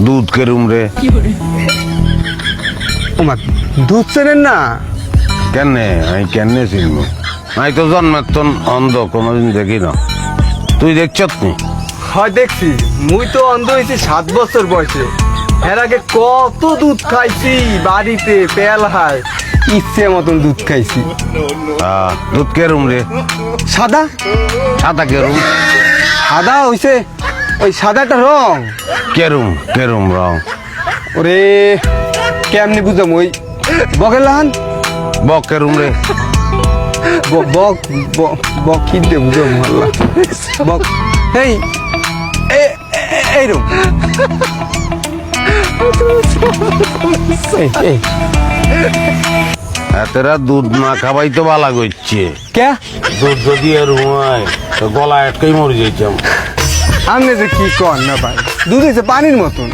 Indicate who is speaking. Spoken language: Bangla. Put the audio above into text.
Speaker 1: দুধ কেরুম রে?
Speaker 2: ওমা দুধ চেনেন না?
Speaker 1: কেনে আমি কেনে চিনব? আমি তো জন্মের তন অন্ধ, কোনোদিন দেখি না। তুই দেখছত নি?
Speaker 2: হয় দেখছি, মুই তো অন্ধ হয়েছি 7 বছর বয়সে। এর আগে কত দুধ খাইছি বাড়িতে, পেয়ালায় ইচ্ছে মতন দুধ খাইছি।
Speaker 1: দুধ কেরুম রে?
Speaker 2: সাদা
Speaker 1: সাদা কেরুম?
Speaker 2: সাদা হইছে, ওই সাদাটা রং।
Speaker 1: কেরুম কেরুম রং?
Speaker 2: ওরে কেমনি বুঝাম, ওই বগেলাহান
Speaker 1: বক কেরুম রে?
Speaker 2: বক বক কি দিয়ে বুঝাম আল্লাহ। বক এই এইরকম।
Speaker 1: এতেরা দুধ না খাবাই তো বালা করছে।
Speaker 2: কে
Speaker 1: দুধ যদি আর হয় তো গলা আটকাই মরে যাইতাম।
Speaker 2: আপনি যে কি কর না ভাই, দুধ হয়েছে পানির মতন।